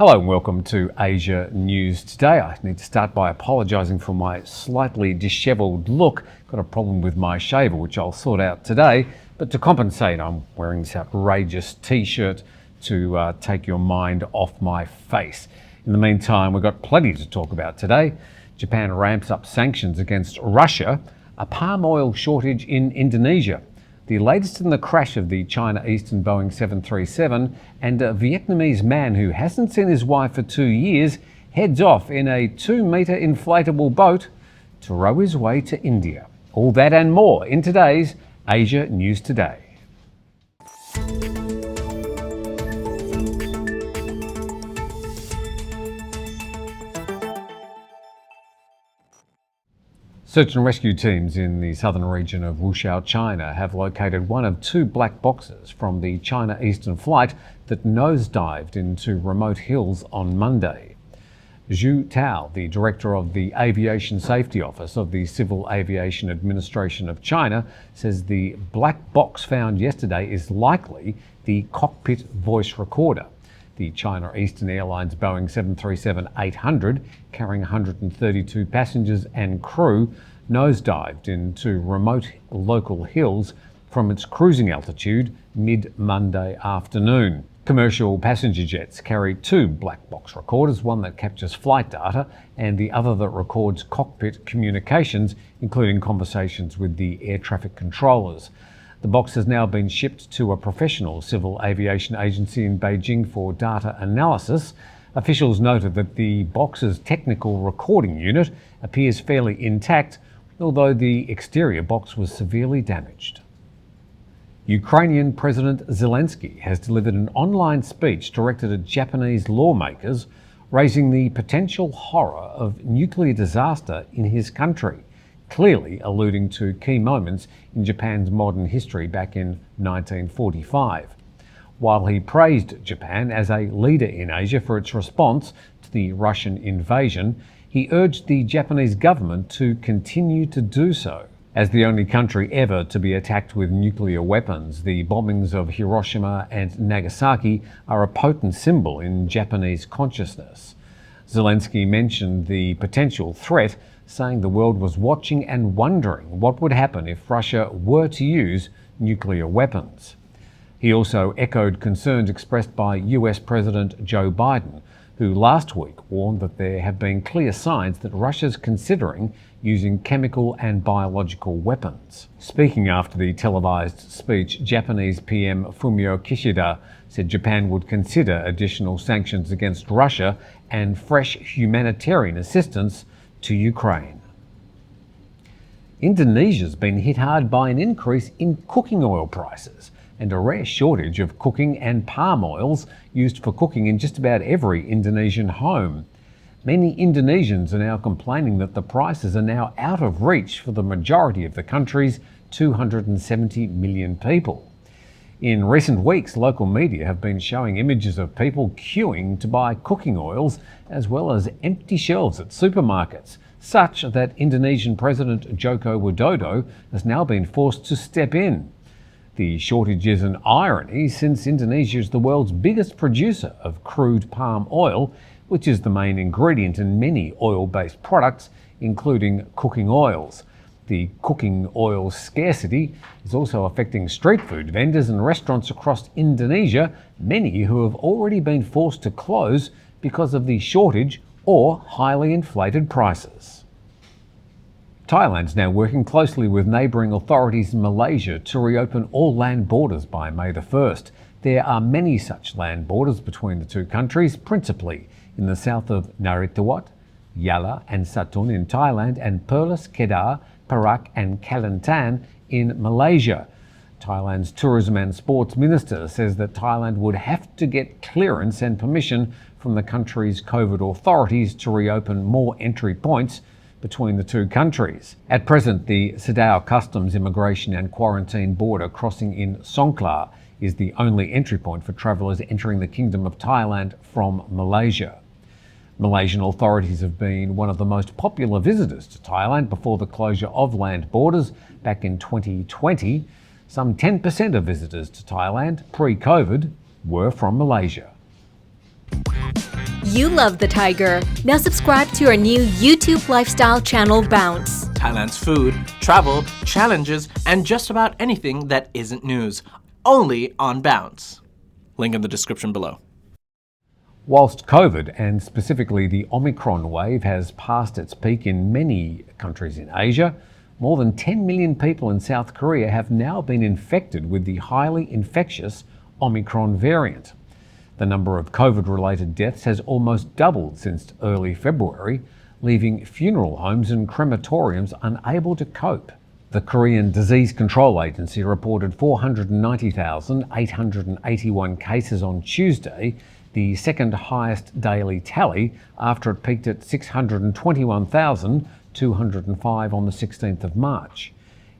Hello and welcome to Asia News Today. I need to start by apologising for my slightly dishevelled look. Got a problem with my shaver, which I'll sort out today. But to compensate, I'm wearing this outrageous t-shirt to take your mind off my face. In the meantime, we've got plenty to talk about today. Japan ramps up sanctions against Russia, a palm oil shortage in Indonesia, the latest in the crash of the China Eastern Boeing 737, and a Vietnamese man who hasn't seen his wife for 2 years heads off in a 2-metre inflatable boat to row his way to India. All that and more in today's Asia News Today. Search and rescue teams in the southern region of Wuxia, China, have located one of 2 black boxes from the China Eastern flight that nosedived into remote hills on Monday. Zhu Tao, the director of the Aviation Safety Office of the Civil Aviation Administration of China, says the black box found yesterday is likely the cockpit voice recorder. The China Eastern Airlines Boeing 737-800, carrying 132 passengers and crew, nosedived into remote local hills from its cruising altitude mid-Monday afternoon. Commercial passenger jets carry 2 black box recorders, one that captures flight data and the other that records cockpit communications, including conversations with the air traffic controllers. The box has now been shipped to a professional civil aviation agency in Beijing for data analysis. Officials noted that the box's technical recording unit appears fairly intact, although the exterior box was severely damaged. Ukrainian President Zelensky has delivered an online speech directed at Japanese lawmakers, raising the potential horror of nuclear disaster in his country, clearly alluding to key moments in Japan's modern history back in 1945. While he praised Japan as a leader in Asia for its response to the Russian invasion, he urged the Japanese government to continue to do so. As the only country ever to be attacked with nuclear weapons, the bombings of Hiroshima and Nagasaki are a potent symbol in Japanese consciousness. Zelensky mentioned the potential threat, saying the world was watching and wondering what would happen if Russia were to use nuclear weapons. He also echoed concerns expressed by US President Joe Biden, who last week warned that there have been clear signs that Russia's considering using chemical and biological weapons. Speaking after the televised speech, Japanese PM Fumio Kishida said Japan would consider additional sanctions against Russia and fresh humanitarian assistance to Ukraine. Indonesia's been hit hard by an increase in cooking oil prices and a rare shortage of cooking and palm oils used for cooking in just about every Indonesian home. Many Indonesians are now complaining that the prices are now out of reach for the majority of the country's 270 million people. In recent weeks, local media have been showing images of people queuing to buy cooking oils, as well as empty shelves at supermarkets, such that Indonesian President Joko Widodo has now been forced to step in. The shortage is an irony, since Indonesia is the world's biggest producer of crude palm oil, which is the main ingredient in many oil-based products, including cooking oils. The cooking oil scarcity is also affecting street food vendors and restaurants across Indonesia, many who have already been forced to close because of the shortage or highly inflated prices. Thailand's now working closely with neighbouring authorities in Malaysia to reopen all land borders by May the 1st. There are many such land borders between the 2 countries, principally in the south of Naritawat, Yala and Satun in Thailand, and Perlis, Kedah, Perak and Kelantan in Malaysia. Thailand's Tourism and Sports Minister says that Thailand would have to get clearance and permission from the country's COVID authorities to reopen more entry points between the 2 countries. At present, the Sadao Customs Immigration and Quarantine border crossing in Songkhla is the only entry point for travellers entering the Kingdom of Thailand from Malaysia. Malaysian authorities have been one of the most popular visitors to Thailand before the closure of land borders back in 2020. Some 10% of visitors to Thailand pre-COVID were from Malaysia. You love the Thaiger. Now subscribe to our new YouTube lifestyle channel, Bounce. Thailand's food, travel, challenges, and just about anything that isn't news. Only on Bounce. Link in the description below. Whilst COVID, and specifically the Omicron wave, has passed its peak in many countries in Asia, more than 10 million people in South Korea have now been infected with the highly infectious Omicron variant. The number of COVID-related deaths has almost doubled since early February, leaving funeral homes and crematoriums unable to cope. The Korean Disease Control Agency reported 490,881 cases on Tuesday, the second highest daily tally after it peaked at 621,205 on the 16th of March.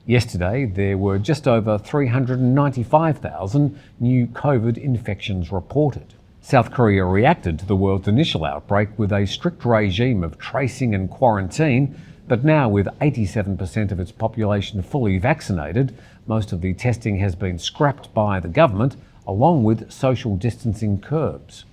Yesterday, there were just over 395,000 new COVID infections reported. South Korea reacted to the world's initial outbreak with a strict regime of tracing and quarantine, but now with 87% of its population fully vaccinated, most of the testing has been scrapped by the government, along with social distancing curbs.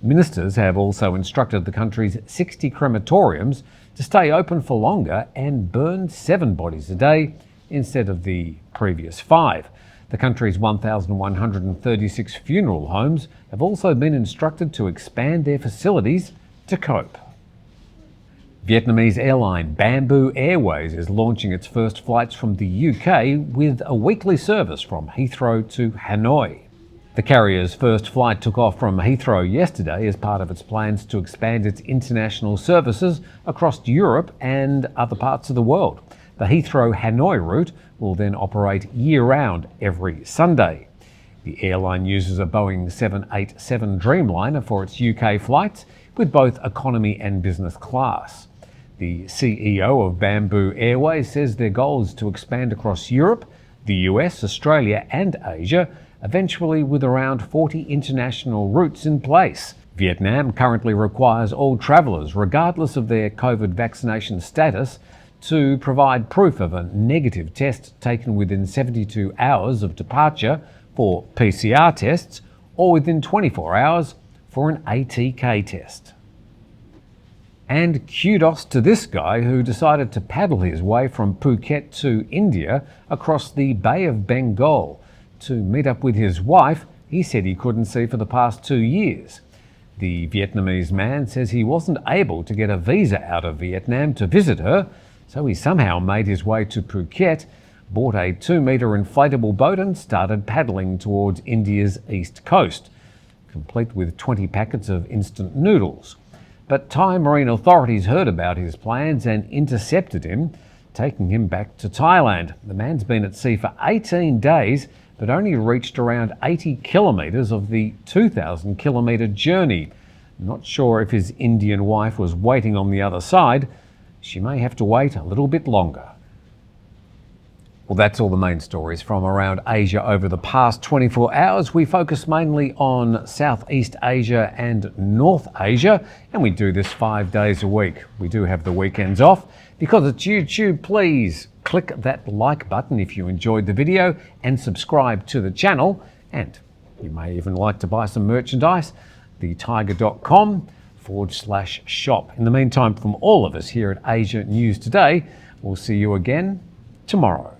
Ministers have also instructed the country's 60 crematoriums to stay open for longer and burn 7 bodies a day instead of the previous 5. The country's 1,136 funeral homes have also been instructed to expand their facilities to cope. Vietnamese airline Bamboo Airways is launching its first flights from the UK with a weekly service from Heathrow to Hanoi. The carrier's first flight took off from Heathrow yesterday as part of its plans to expand its international services across Europe and other parts of the world. The Heathrow-Hanoi route will then operate year-round every Sunday. The airline uses a Boeing 787 Dreamliner for its UK flights, with both economy and business class. The CEO of Bamboo Airways says their goal is to expand across Europe, the US, Australia and Asia, eventually with around 40 international routes in place. Vietnam currently requires all travellers, regardless of their COVID vaccination status, to provide proof of a negative test taken within 72 hours of departure for PCR tests or within 24 hours for an ATK test. And kudos to this guy who decided to paddle his way from Phuket to India across the Bay of Bengal to meet up with his wife he said he couldn't see for the past 2 years. The Vietnamese man says he wasn't able to get a visa out of Vietnam to visit her, so he somehow made his way to Phuket, bought a 2-metre inflatable boat and started paddling towards India's east coast, complete with 20 packets of instant noodles. But Thai marine authorities heard about his plans and intercepted him, taking him back to Thailand. The man's been at sea for 18 days, but only reached around 80 kilometres of the 2,000-kilometre journey. Not sure if his Indian wife was waiting on the other side. She may have to wait a little bit longer. Well, that's all the main stories from around Asia over the past 24 hours. We focus mainly on Southeast Asia and North Asia, and we do this 5 days a week. We do have the weekends off. Because it's YouTube, please click that like button if you enjoyed the video and subscribe to the channel. And you may even like to buy some merchandise, thethaiger.com/shop. In the meantime, from all of us here at Asia News Today, we'll see you again tomorrow.